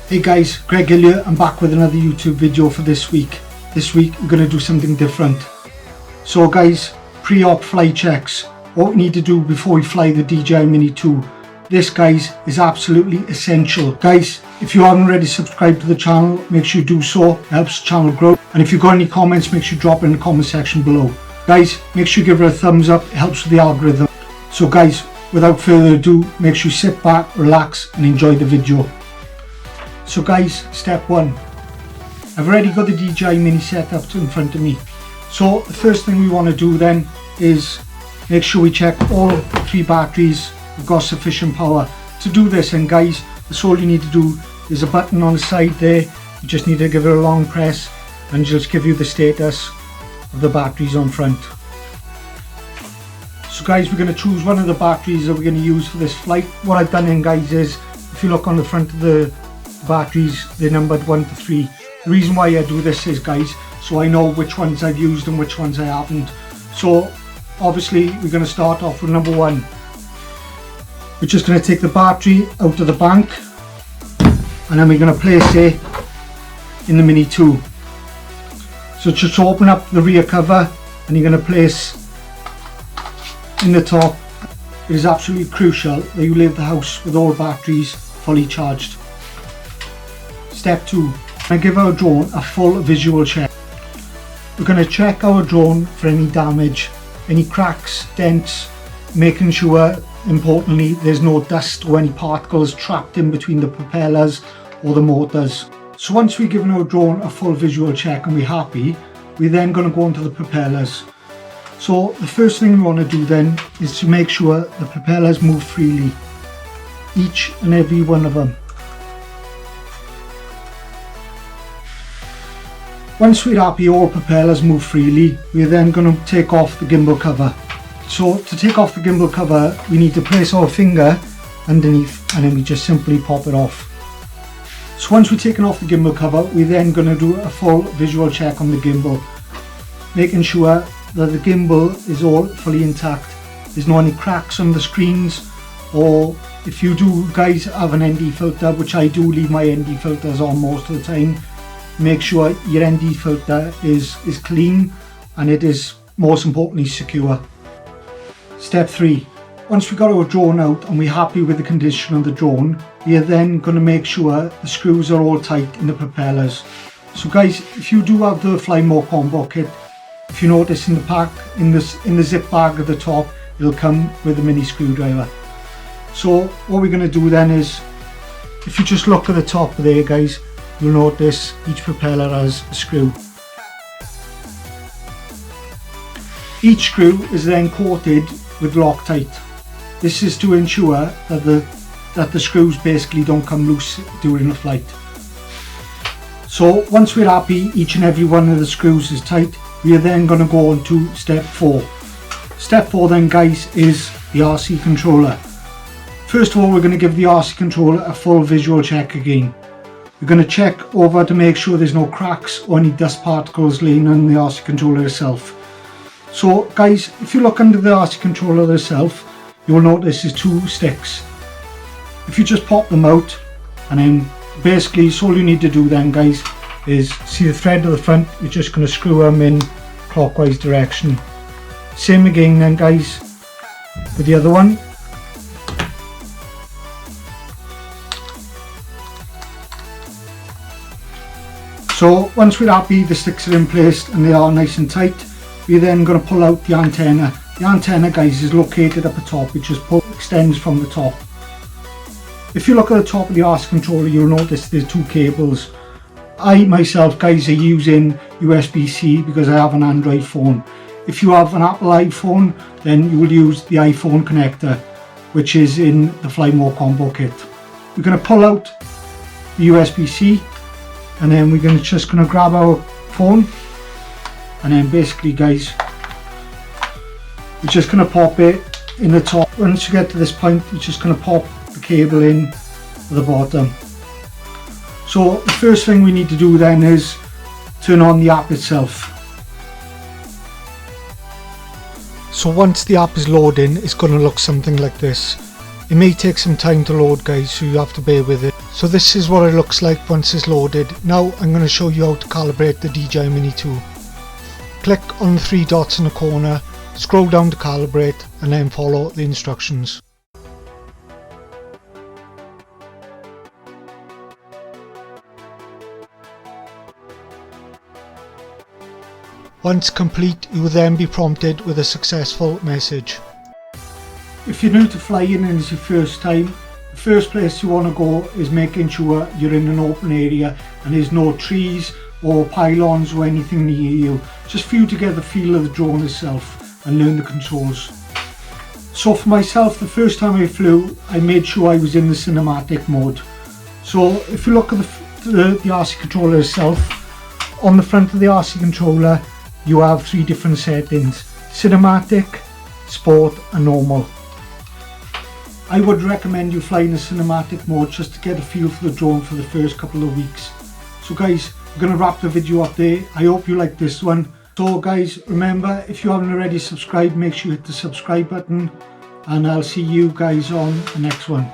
Hey guys, Greg Hill here. I'm back with another YouTube video for this week. This week we're going to do something different. So guys, pre-op flight checks. What we need to do before we fly the Dji Mini 2. This guys is absolutely essential. Guys, if you haven't already subscribed to the channel, make sure you do so. It helps the channel grow. And if you've got any comments, make sure you drop it in the comment section below. Guys, make sure you give it a thumbs up. It helps with the algorithm. So guys, without further ado, make sure you sit back, relax and enjoy the video. So guys, step 1. I've already got the Dji Mini set up in front of me. So the first thing we want to do then is make sure we check all 3 batteries have got sufficient power. To do this, and guys, that's all you need to do. There's a button on the side there. You just need to give it a long press and just give you the status of the batteries on front. So guys, we're going to choose one of the batteries that we're going to use for this flight. What I've done then guys is, if you look on the front of the batteries, they're numbered 1 to 3. The reason why I do this is guys, so I know which ones I've used and which ones I haven't. So obviously we're going to start off with number 1. We're just going to take the battery out of the bank and then we're going to place it in the Mini 2. So just open up the rear cover and you're going to place in the top. It is absolutely crucial that you leave the house with all batteries fully charged. Step 2. I give our drone a full visual check. We're going to check our drone for any damage, any cracks, dents, making sure, importantly, there's no dust or any particles trapped in between the propellers or the motors. So once we've given our drone a full visual check and we're happy, we're then going to go into the propellers. So the first thing we want to do then is to make sure the propellers move freely, each and every one of them. Once we're happy all propellers move freely, we're then going to take off the gimbal cover. So to take off the gimbal cover, we need to place our finger underneath and then we just simply pop it off. So once we've taken off the gimbal cover, we're then going to do a full visual check on the gimbal, making sure that the gimbal is all fully intact. There's no any cracks on the screens, or if you do guys have an ND filter, which I do leave my ND filters on most of the time, make sure your ND filter is clean and it is most importantly secure. Step 3. Once we got our drone out and we're happy with the condition of the drone, we are then going to make sure the screws are all tight in the propellers. So guys, if you do have the Fly More combo kit, if you notice in the pack, in the zip bag at the top, it'll come with a mini screwdriver. So what we're going to do then is, if you just look at the top there guys, you'll notice each propeller has a screw. Each screw is then coated with Loctite. This is to ensure that the screws basically don't come loose during the flight. So once we're happy each and every one of the screws is tight, we are then going to go on to step 4. Step 4 then guys is the RC controller. First of all, we're going to give the RC controller a full visual check again. We're going to check over to make sure there's no cracks or any dust particles laying on the RC controller itself. So guys, if you look under the RC controller itself, you'll notice there's 2 sticks. If you just pop them out, and then basically so all you need to do then guys is see the thread at the front, you're just going to screw them in clockwise direction. Same again then guys with the other one. So once we're happy the sticks are in place and they are nice and tight, we're then going to pull out the antenna. The antenna guys is located up the top, it just extends from the top. If you look at the top of the RC controller, you'll notice there's 2 cables. I myself guys are using USB-C because I have an Android phone. If you have an Apple iPhone, then you will use the iPhone connector, which is in the Fly More combo kit. We're going to pull out the USB-C and then we're just going to grab our phone, and then basically guys, we're just going to pop it in the top. Once you get to this point, you're just going to pop the cable in at the bottom. So the first thing we need to do then is turn on the app itself. So once the app is loading, it's going to look something like this. It may take some time to load guys, so you have to bear with it. So this is what it looks like once it's loaded. Now I'm going to show you how to calibrate the Dji Mini 2. Click on the 3 dots in the corner, scroll down to calibrate, and then follow the instructions. Once complete, you will then be prompted with a successful message. If you're new to flying and it's your first time, the first place you want to go is making sure you're in an open area and there's no trees or pylons or anything near you, just for you to get the feel of the drone itself and learn the controls. So for myself, the first time I flew, I made sure I was in the cinematic mode. So if you look at the RC controller itself, on the front of the RC controller you have 3 different settings: cinematic, sport and normal. I would recommend you fly in the cinematic mode just to get a feel for the drone for the first couple of weeks. So guys, we're going to wrap the video up there. I hope you like this one. So guys, remember, if you haven't already subscribed, make sure you hit the subscribe button, and I'll see you guys on the next one.